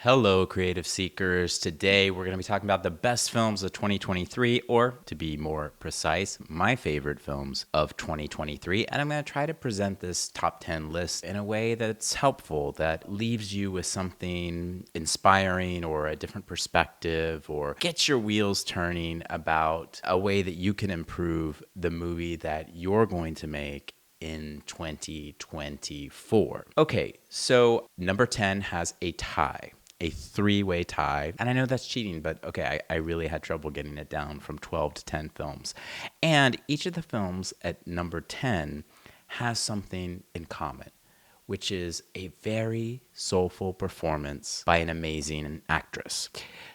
Hello, creative seekers. Today we're going to be talking about the best films of 2023, or to be more precise, my favorite films of 2023. And I'm going to try to present this top 10 list in a way that's helpful, that leaves you with something inspiring or a different perspective, or gets your wheels turning about a way that you can improve the movie that you're going to make in 2024. Okay, so number 10 has a tie. A three-way tie. And I know that's cheating, but okay, I really had trouble getting it down from 12 to 10 films. And each of the films at number 10 has something in common, which is a very soulful performance by an amazing actress.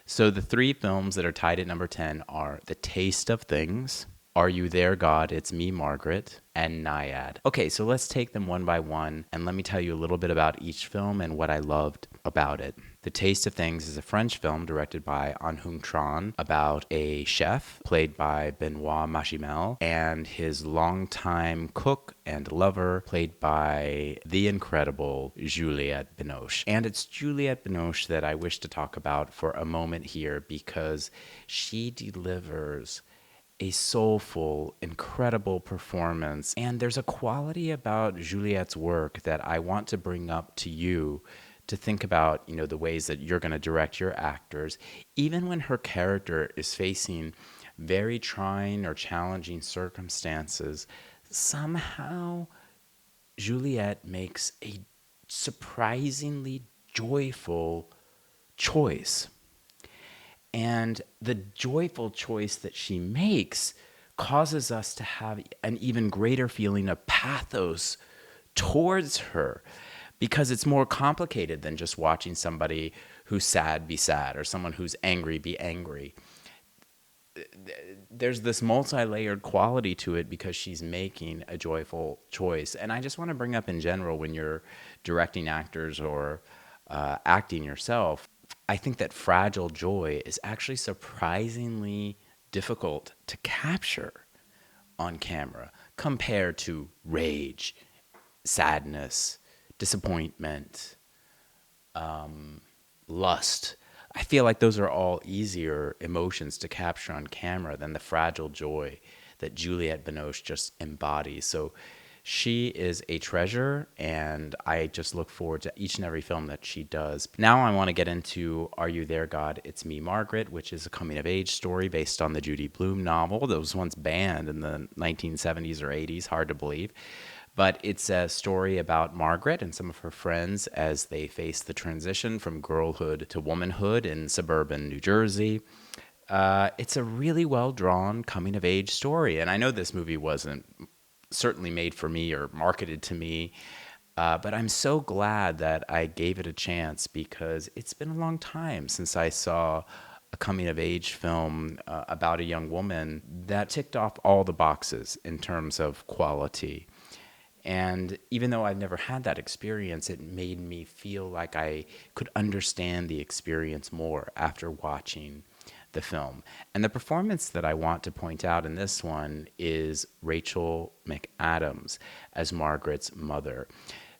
So the three films that are tied at number 10 are The Taste of Things, Are You There, God? It's Me, Margaret, and Naiad. Okay, so let's take them one by one, and let me tell you a little bit about each film and what I loved about it. The Taste of Things is a French film directed by Anh Hung Tran about a chef played by Benoit Magimel and his longtime cook and lover played by the incredible Juliette Binoche. And it's Juliette Binoche that I wish to talk about for a moment here because she delivers a soulful, incredible performance. And there's a quality about Juliette's work that I want to bring up to you to think about, the ways that you're going to direct your actors, even when her character is facing very trying or challenging circumstances. Somehow, Juliette makes a surprisingly joyful choice. And the joyful choice that she makes causes us to have an even greater feeling of pathos towards her, because it's more complicated than just watching somebody who's sad be sad or someone who's angry be angry. There's this multi-layered quality to it because she's making a joyful choice. And I just want to bring up in general, when you're directing actors or acting yourself, I think that fragile joy is actually surprisingly difficult to capture on camera compared to rage, sadness, disappointment, lust. I feel like those are all easier emotions to capture on camera than the fragile joy that Juliette Binoche just embodies. So she is a treasure, and I just look forward to each and every film that she does. Now I want to get into Are You There, God? It's Me, Margaret, which is a coming-of-age story based on the Judy Blume novel that was once banned in the 1970s or 80s, hard to believe. But it's a story about Margaret and some of her friends as they face the transition from girlhood to womanhood in suburban New Jersey. It's a really well-drawn coming-of-age story, and I know this movie wasn't certainly made for me or marketed to me, but I'm so glad that I gave it a chance, because it's been a long time since I saw a coming-of-age film about a young woman that ticked off all the boxes in terms of quality. And even though I've never had that experience, it made me feel like I could understand the experience more after watching the film. And the performance that I want to point out in this one is Rachel McAdams as Margaret's mother.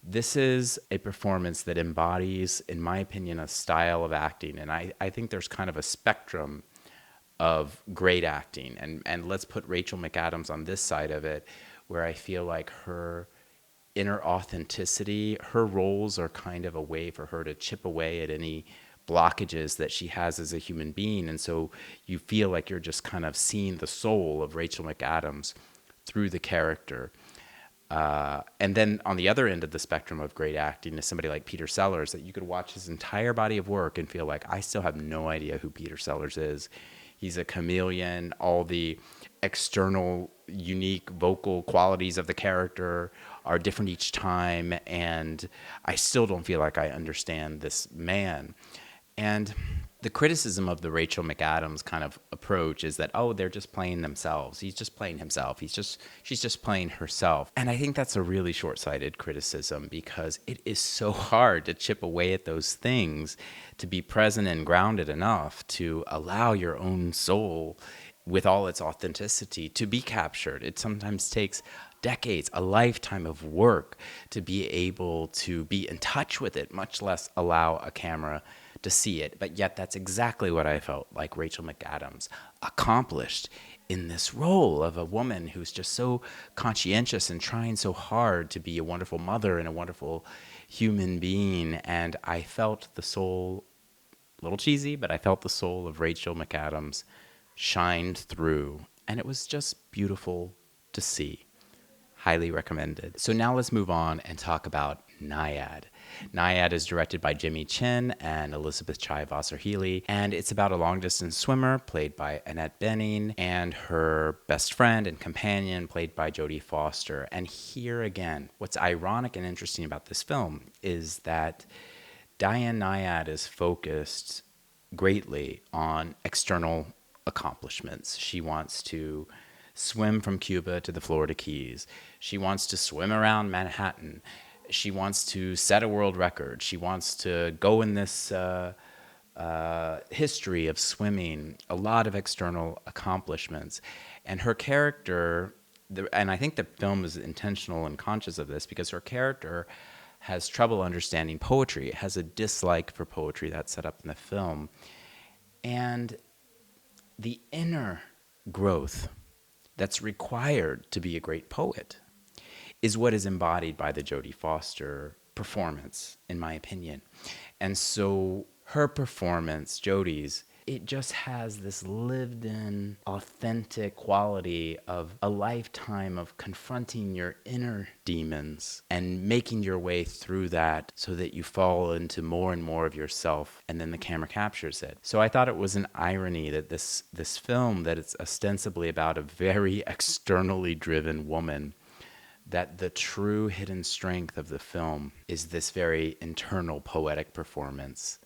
This is a performance that embodies, in my opinion, a style of acting. And I think there's kind of a spectrum of great acting. And let's put Rachel McAdams on this side of it, where I feel like her inner authenticity, her roles are kind of a way for her to chip away at any blockages that she has as a human being. And so you feel like you're just kind of seeing the soul of Rachel McAdams through the character. And then on the other end of the spectrum of great acting is somebody like Peter Sellers, that you could watch his entire body of work and feel like, I still have no idea who Peter Sellers is. He's a chameleon. All the external, unique vocal qualities of the character are different each time, and I still don't feel like I understand this man. And the criticism of the Rachel McAdams kind of approach is that, oh, they're just playing themselves. He's just playing himself. She's just playing herself. And I think that's a really short-sighted criticism, because it is so hard to chip away at those things, to be present and grounded enough to allow your own soul with all its authenticity to be captured. It sometimes takes decades, a lifetime of work to be able to be in touch with it, much less allow a camera to see it, but yet that's exactly what I felt like Rachel McAdams accomplished in this role of a woman who's just so conscientious and trying so hard to be a wonderful mother and a wonderful human being. And I felt the soul, a little cheesy, but I felt the soul of Rachel McAdams shined through, and it was just beautiful to see. Highly recommended. So now let's move on and talk about Nyad. Nyad is directed by Jimmy Chin and Elizabeth Chai Vasser-Healy, and it's about a long-distance swimmer played by Annette Bening and her best friend and companion played by Jodie Foster. And here again, what's ironic and interesting about this film is that Diane Nyad is focused greatly on external accomplishments. She wants to swim from Cuba to the Florida Keys. She wants to swim around Manhattan. She wants to set a world record. She wants to go in this history of swimming, a lot of external accomplishments. And her character, and I think the film is intentional and conscious of this, because her character has trouble understanding poetry. It has a dislike for poetry that's set up in the film. And the inner growth that's required to be a great poet is what is embodied by the Jodie Foster performance, in my opinion. And so her performance, Jodie's, it just has this lived-in, authentic quality of a lifetime of confronting your inner demons and making your way through that so that you fall into more and more of yourself, and then the camera captures it. So I thought it was an irony that this film, that it's ostensibly about a very externally driven woman, that the true hidden strength of the film is this very internal poetic performance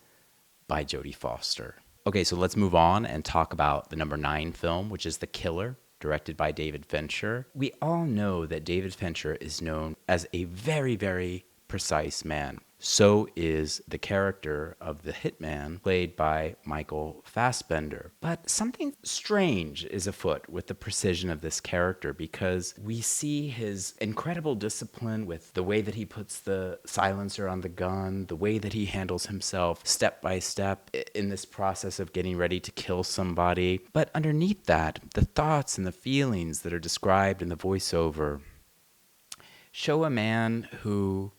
by Jodie Foster. Okay, so let's move on and talk about the number 9 film, which is The Killer, directed by David Fincher. We all know that David Fincher is known as a very, very precise man. So is the character of the hitman, played by Michael Fassbender. But something strange is afoot with the precision of this character, because we see his incredible discipline with the way that he puts the silencer on the gun, the way that he handles himself step by step in this process of getting ready to kill somebody. But underneath that, the thoughts and the feelings that are described in the voiceover show a man who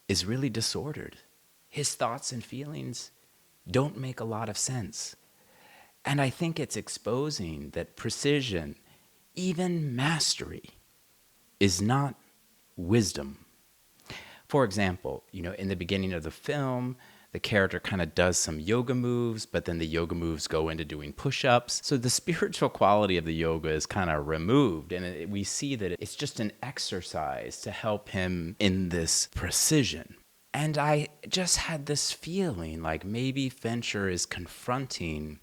is really disordered. His thoughts and feelings don't make a lot of sense. And I think it's exposing that precision, even mastery, is not wisdom. For example, in the beginning of the film, the character kind of does some yoga moves, but then the yoga moves go into doing push-ups. So the spiritual quality of the yoga is kind of removed, and we see that it's just an exercise to help him in this precision. And I just had this feeling like maybe Fincher is confronting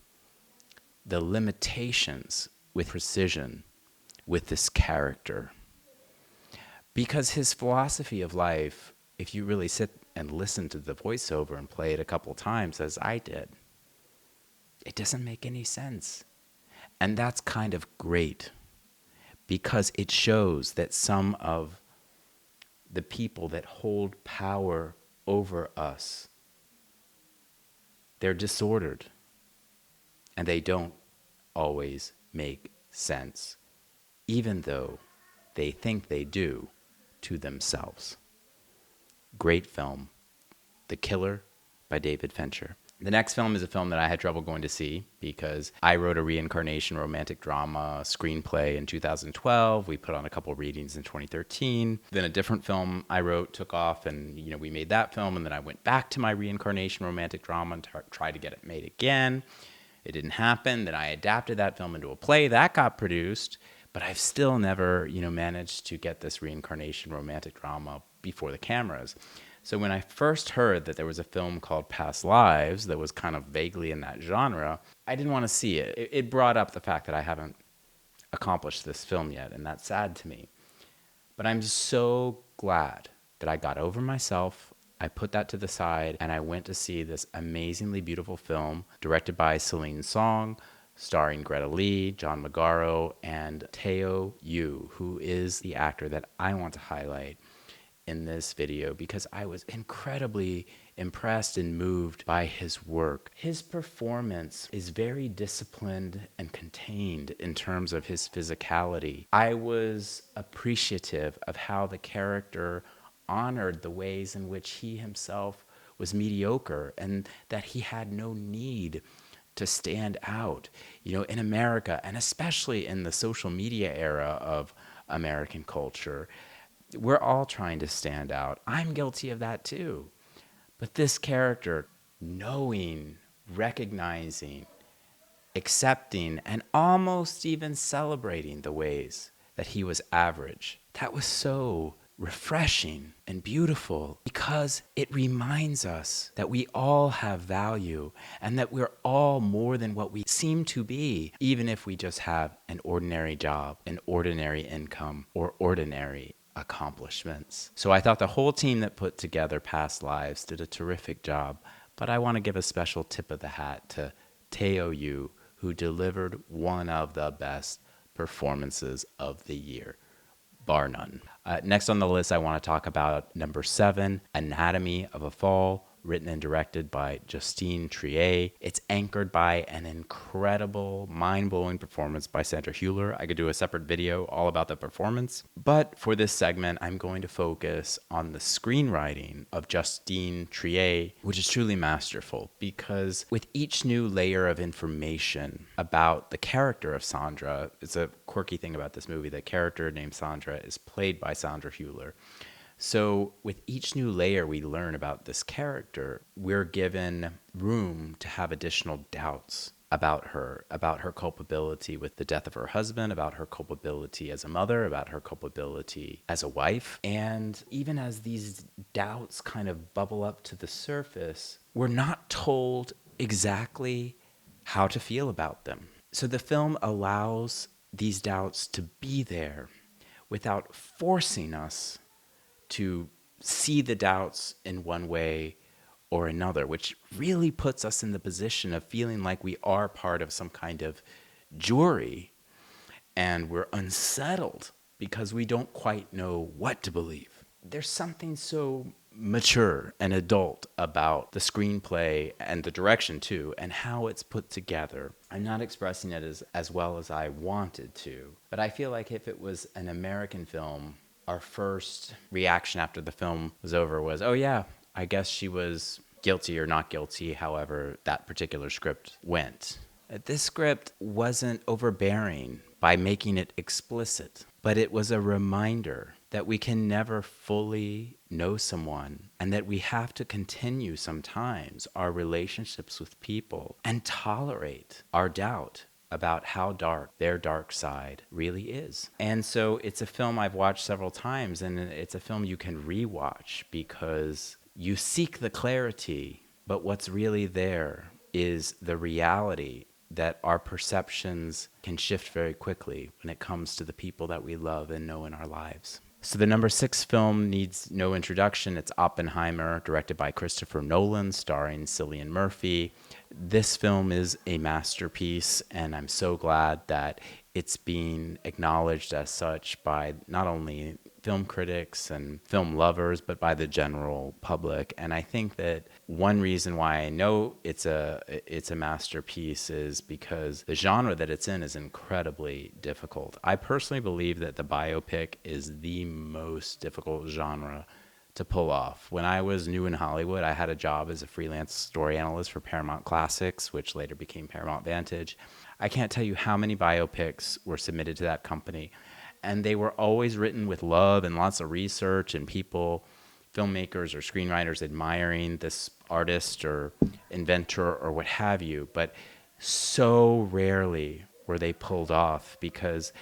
the limitations with precision with this character. Because his philosophy of life, if you really sit and listen to the voiceover and play it a couple times, as I did, it doesn't make any sense. And that's kind of great, because it shows that some of the people that hold power over us, they're disordered, and they don't always make sense, even though they think they do to themselves. Great film, The Killer by David Fincher. The next film is a film that I had trouble going to see because I wrote a reincarnation romantic drama screenplay in 2012. We put on a couple readings in 2013. Then a different film I wrote took off, and we made that film, and then I went back to my reincarnation romantic drama and tried to get it made again. It didn't happen. Then I adapted that film into a play that got produced, but I've still never, managed to get this reincarnation romantic drama before the cameras. So when I first heard that there was a film called Past Lives that was kind of vaguely in that genre, I didn't want to see it. It brought up the fact that I haven't accomplished this film yet, and that's sad to me. But I'm so glad that I got over myself. I put that to the side, and I went to see this amazingly beautiful film directed by Celine Song, starring Greta Lee, John Magaro, and Teo Yu, who is the actor that I want to highlight in this video, because I was incredibly impressed and moved by his work. His performance is very disciplined and contained in terms of his physicality. I was appreciative of how the character honored the ways in which he himself was mediocre and that he had no need to stand out. In America, and especially in the social media era of American culture, we're all trying to stand out. I'm guilty of that too. But this character, knowing, recognizing, accepting, and almost even celebrating the ways that he was average, that was so refreshing and beautiful, because it reminds us that we all have value and that we're all more than what we seem to be, even if we just have an ordinary job, an ordinary income, or ordinary accomplishments. So I thought the whole team that put together Past Lives did a terrific job, but I want to give a special tip of the hat to Teo Yu, who delivered one of the best performances of the year, bar none. Next on the list, I want to talk about number 7, Anatomy of a Fall, written and directed by Justine Triet. It's anchored by an incredible, mind-blowing performance by Sandra Hüller. I could do a separate video all about the performance, but for this segment, I'm going to focus on the screenwriting of Justine Triet, which is truly masterful, because with each new layer of information about the character of Sandra, it's a quirky thing about this movie, the character named Sandra is played by Sandra Hüller. So with each new layer we learn about this character, we're given room to have additional doubts about her culpability with the death of her husband, about her culpability as a mother, about her culpability as a wife. And even as these doubts kind of bubble up to the surface, we're not told exactly how to feel about them. So the film allows these doubts to be there without forcing us to see the doubts in one way or another, which really puts us in the position of feeling like we are part of some kind of jury and we're unsettled because we don't quite know what to believe. There's something so mature and adult about the screenplay and the direction too, and how it's put together. I'm not expressing it as well as I wanted to, but I feel like if it was an American film, our first reaction after the film was over was, oh yeah, I guess she was guilty or not guilty, however that particular script went. This script wasn't overbearing by making it explicit, but it was a reminder that we can never fully know someone and that we have to continue sometimes our relationships with people and tolerate our doubt about how dark their dark side really is. And so it's a film I've watched several times, and it's a film you can rewatch because you seek the clarity, but what's really there is the reality that our perceptions can shift very quickly when it comes to the people that we love and know in our lives. So the number 6 film needs no introduction. It's Oppenheimer, directed by Kristoffer Nolan, starring Cillian Murphy. This film is a masterpiece, and I'm so glad that it's being acknowledged as such by not only film critics and film lovers, but by the general public. And I think that one reason why I know it's a masterpiece is because the genre that it's in is incredibly difficult. I personally believe that the biopic is the most difficult genre to pull off. When I was new in Hollywood, I had a job as a freelance story analyst for Paramount Classics, which later became Paramount Vantage. I can't tell you how many biopics were submitted to that company, and they were always written with love and lots of research and people, filmmakers or screenwriters admiring this artist or inventor or what have you, but so rarely were they pulled off because,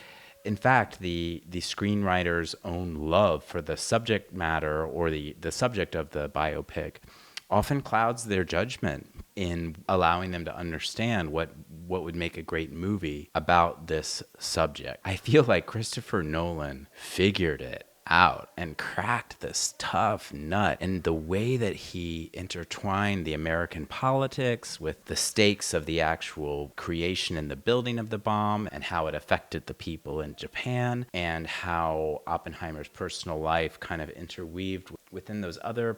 in fact, the screenwriter's own love for the subject matter or the subject of the biopic often clouds their judgment in allowing them to understand what would make a great movie about this subject. I feel like Kristoffer Nolan figured it out and cracked this tough nut. And the way that he intertwined the American politics with the stakes of the actual creation and the building of the bomb, and how it affected the people in Japan, and how Oppenheimer's personal life kind of interweaved within those other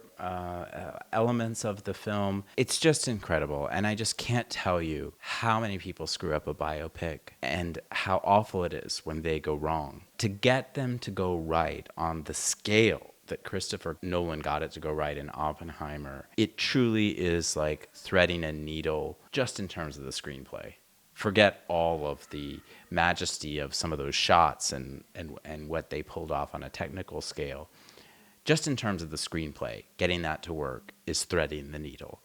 elements of the film. It's just incredible. And I just can't tell you how many people screw up a biopic and how awful it is when they go wrong. To get them to go right on the scale that Christopher Nolan got it to go right in Oppenheimer, it truly is like threading a needle just in terms of the screenplay. Forget all of the majesty of some of those shots and what they pulled off on a technical scale. Just in terms of the screenplay, getting that to work is threading the needle.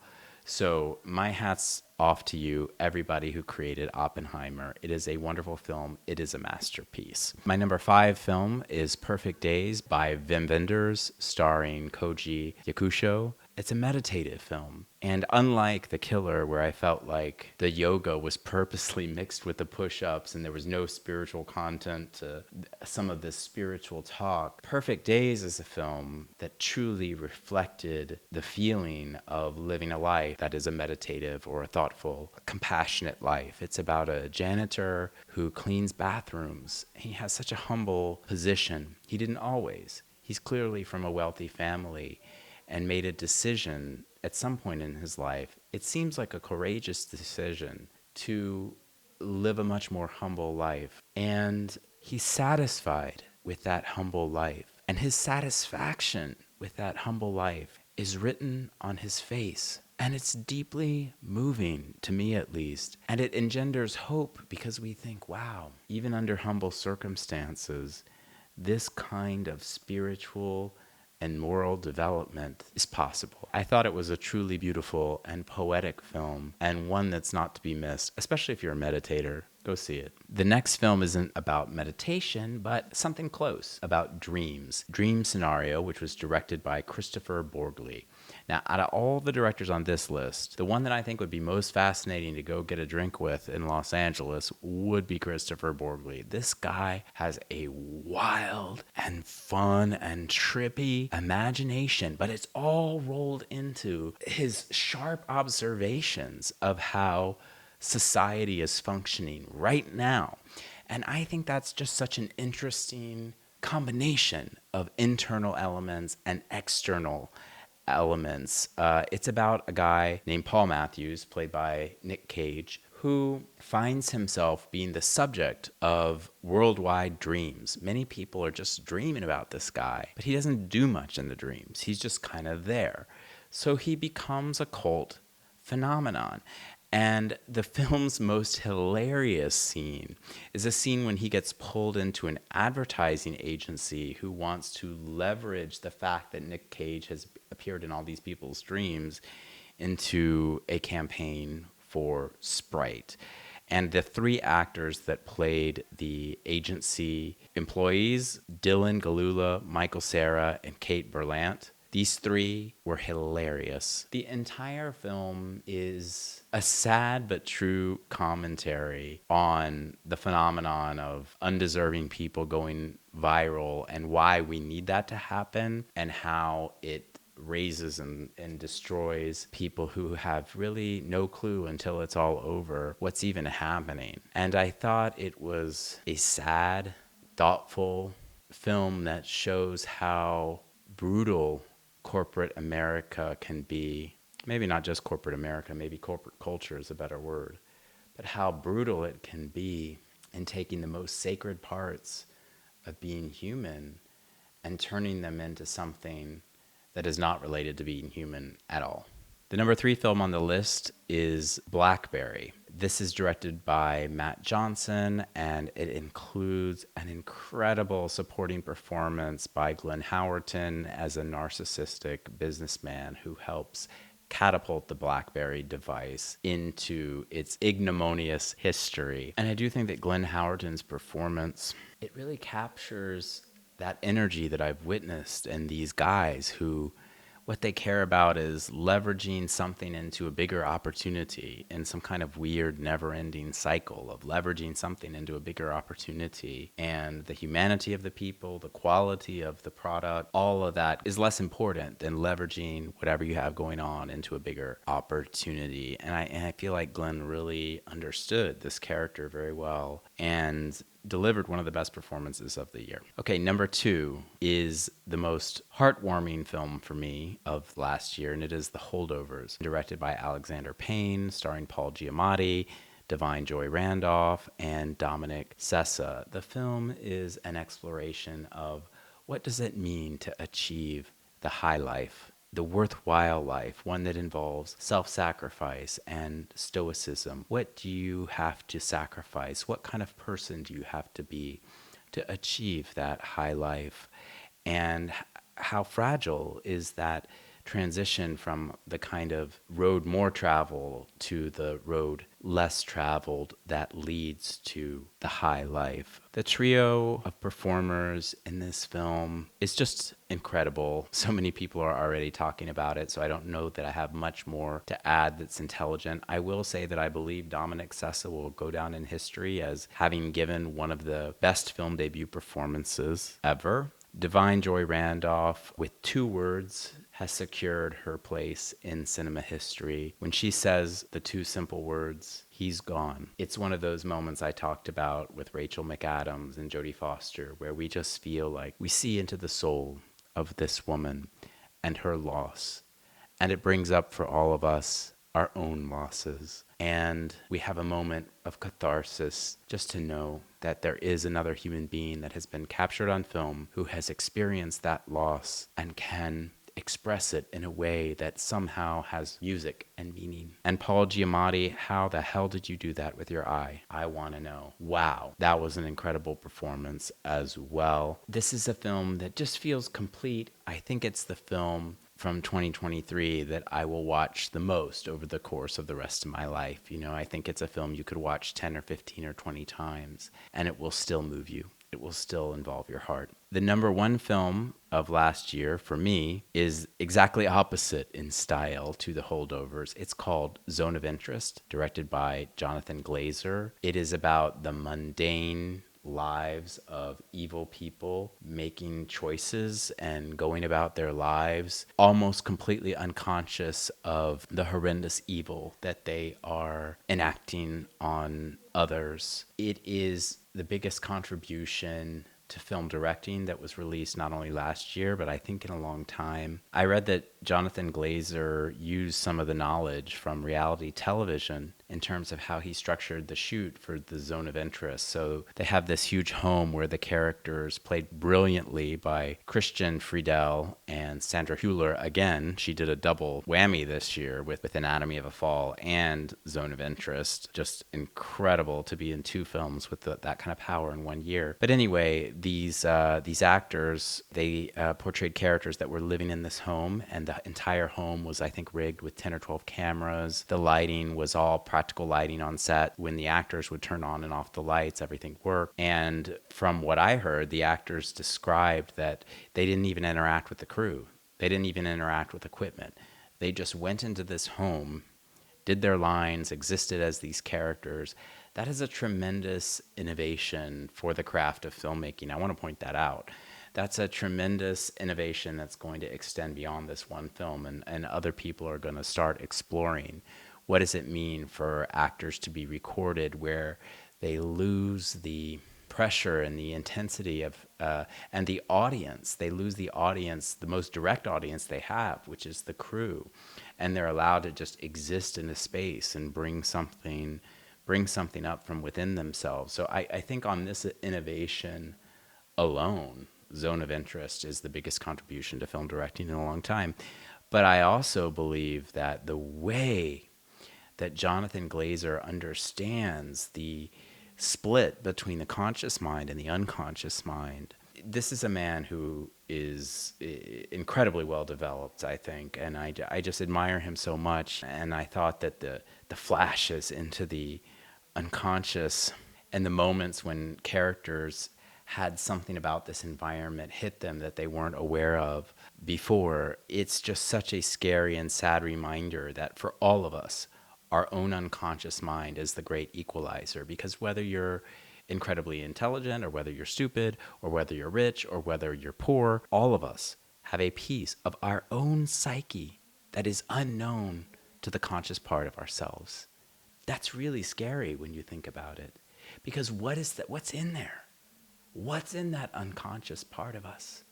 So my hat's off to you, everybody who created Oppenheimer. It is a wonderful film. It is a masterpiece. My number 5 film is Perfect Days by Wenders, starring Koji Yakusho. It's a meditative film. And unlike The Killer, where I felt like the yoga was purposely mixed with the push-ups and there was no spiritual content to some of this spiritual talk, Perfect Days is a film that truly reflected the feeling of living a life that is a meditative or a thoughtful, compassionate life. It's about a janitor who cleans bathrooms. He has such a humble position. He didn't always. He's clearly from a wealthy family and made a decision at some point in his life. It seems like a courageous decision to live a much more humble life. And he's satisfied with that humble life. And his satisfaction with that humble life is written on his face. And it's deeply moving, to me at least. And it engenders hope because we think, wow, even under humble circumstances, this kind of spiritual and moral development is possible. I thought it was a truly beautiful and poetic film, and one that's not to be missed, especially if you're a meditator. Go see it. The next film isn't about meditation, but something close, about dreams. Dream Scenario, which was directed by Kristoffer Borgli. Now, out of all the directors on this list, the one that I think would be most fascinating to go get a drink with in Los Angeles would be Kristoffer Borgli. This guy has a wild and fun and trippy imagination, but it's all rolled into his sharp observations of how society is functioning right now. And I think that's just such an interesting combination of internal elements and external elements. It's about a guy named Paul Matthews, played by Nick Cage, who finds himself being the subject of worldwide dreams. Many people are just dreaming about this guy, but he doesn't do much in the dreams. He's just kind of there. So he becomes a cult phenomenon. And the film's most hilarious scene is a scene when he gets pulled into an advertising agency who wants to leverage the fact that Nick Cage has appeared in all these people's dreams into a campaign for Sprite. And the 3 actors that played the agency employees, Dylan Galula, Michael Cera, and Kate Berlant, these 3 were hilarious. The entire film is a sad but true commentary on the phenomenon of undeserving people going viral and why we need that to happen, and how it raises and destroys people who have really no clue until it's all over what's even happening. And I thought it was a sad, thoughtful film that shows how brutal corporate America can be. Maybe not just corporate America, maybe corporate culture is a better word, but how brutal it can be in taking the most sacred parts of being human and turning them into something that is not related to being human at all. The number 3 film on the list is Blackberry. This is directed by Matt Johnson, and it includes an incredible supporting performance by Glenn Howerton as a narcissistic businessman who helps catapult the BlackBerry device into its ignominious history. And I do think that Glenn Howerton's performance, it really captures that energy that I've witnessed in these guys who what they care about is leveraging something into a bigger opportunity in some kind of weird never-ending cycle of leveraging something into a bigger opportunity. And the humanity of the people, the quality of the product, all of that is less important than leveraging whatever you have going on into a bigger opportunity. And I feel like Glenn really understood this character very well and delivered one of the best performances of the year. Okay, number 2 is the most heartwarming film for me of last year, and it is The Holdovers, directed by Alexander Payne, starring Paul Giamatti, Divine Joy Randolph, and Dominic Sessa. The film is an exploration of what does it mean to achieve the high life, the worthwhile life, one that involves self-sacrifice and stoicism. What do you have to sacrifice? What kind of person do you have to be to achieve that high life? And how fragile is that transition from the kind of road more traveled to the road less traveled that leads to the high life. The trio of performers in this film is just incredible. So many people are already talking about it, so I don't know that I have much more to add that's intelligent. I will say that I believe Dominic Sessa will go down in history as having given one of the best film debut performances ever. Divine Joy Randolph, with 2 words, has secured her place in cinema history. When she says the 2 simple words, he's gone. It's one of those moments I talked about with Rachel McAdams and Jodie Foster, where we just feel like we see into the soul of this woman and her loss. And it brings up for all of us our own losses. And we have a moment of catharsis just to know that there is another human being that has been captured on film who has experienced that loss and can express it in a way that somehow has music and meaning. And Paul Giamatti, how the hell did you do that with your eye? I want to know. Wow, that was an incredible performance as well. This is a film that just feels complete. I think it's the film from 2023 that I will watch the most over the course of the rest of my life. You know, I think it's a film you could watch 10 or 15 or 20 times and it will still move you. It will still involve your heart. The number 1 film of last year for me is exactly opposite in style to The Holdovers. It's called Zone of Interest, directed by Jonathan Glazer. It is about the mundane lives of evil people making choices and going about their lives almost completely unconscious of the horrendous evil that they are enacting on others. It is the biggest contribution to film directing that was released not only last year, but I think in a long time. I read that Jonathan Glazer used some of the knowledge from reality television in terms of how he structured the shoot for the Zone of Interest. So they have this huge home where the characters played brilliantly by Friedel and Sandra Hüller. Again, she did a double whammy this year with Anatomy of a Fall and Zone of Interest. Just incredible to be in 2 films with that kind of power in 1 year. But anyway, these actors, they portrayed characters that were living in this home, and the entire home was, I think, rigged with 10 or 12 cameras. The lighting was all practical lighting on set. When the actors would turn on and off the lights, everything worked. And from what I heard, the actors described that they didn't even interact with the crew. They didn't even interact with equipment. They just went into this home, did their lines, existed as these characters. That is a tremendous innovation for the craft of filmmaking. I want to point that out. That's a tremendous innovation that's going to extend beyond this one film, and other people are going to start exploring what does it mean for actors to be recorded where they lose the pressure and the intensity of and the audience. They lose the audience, the most direct audience they have, which is the crew, and they're allowed to just exist in a space and bring something up from within themselves. So I think on this innovation alone, Zone of Interest is the biggest contribution to film directing in a long time. But I also believe that the way that Jonathan Glazer understands the split between the conscious mind and the unconscious mind. This is a man who is incredibly well developed, I think, and I just admire him so much. And I thought that the flashes into the unconscious and the moments when characters had something about this environment hit them that they weren't aware of before. It's just such a scary and sad reminder that for all of us, our own unconscious mind is the great equalizer, because whether you're incredibly intelligent or whether you're stupid or whether you're rich or whether you're poor, all of us have a piece of our own psyche that is unknown to the conscious part of ourselves. That's really scary when you think about it, because what is that? What's in there? What's in that unconscious part of us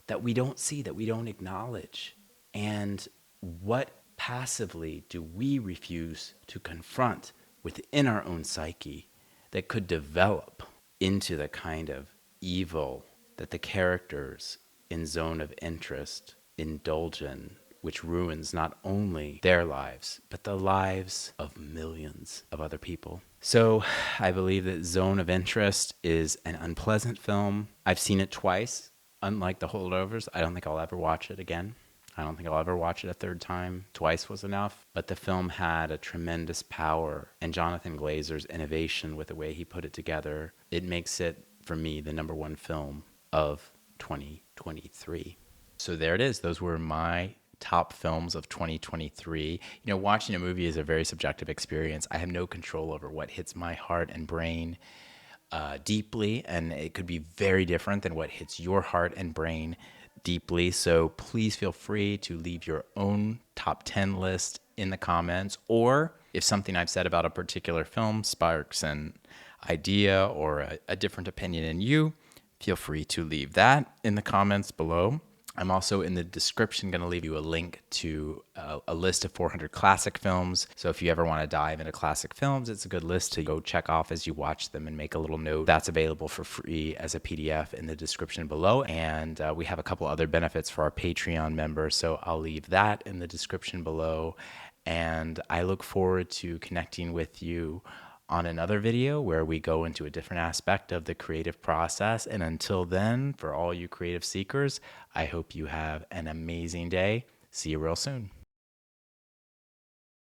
that we don't see, that we don't acknowledge? And what passively do we refuse to confront within our own psyche that could develop into the kind of evil that the characters in Zone of Interest indulge in, which ruins not only their lives, but the lives of millions of other people? So I believe that Zone of Interest is an unpleasant film. I've seen it twice. Unlike The Holdovers, I don't think I'll ever watch it again. I don't think I'll ever watch it a third time. Twice was enough. But the film had a tremendous power, and Jonathan Glazer's innovation with the way he put it together, it makes it, for me, the #1 film of 2023. So there it is. Those were my top films of 2023. Watching a movie is a very subjective experience. I have no control over what hits my heart and brain deeply, and it could be very different than what hits your heart and brain deeply. So please feel free to leave your own top 10 list in the comments, or if something I've said about a particular film sparks an idea or a different opinion in you, feel free to leave that in the comments below. I'm also in the description going to leave you a link to a list of 400 classic films. So if you ever want to dive into classic films, it's a good list to go check off as you watch them and make a little note. That's available for free as a PDF in the description below. And we have a couple other benefits for our Patreon members, so I'll leave that in the description below. And I look forward to connecting with you on another video where we go into a different aspect of the creative process. And until then, for all you creative seekers, I hope you have an amazing day. See you real soon.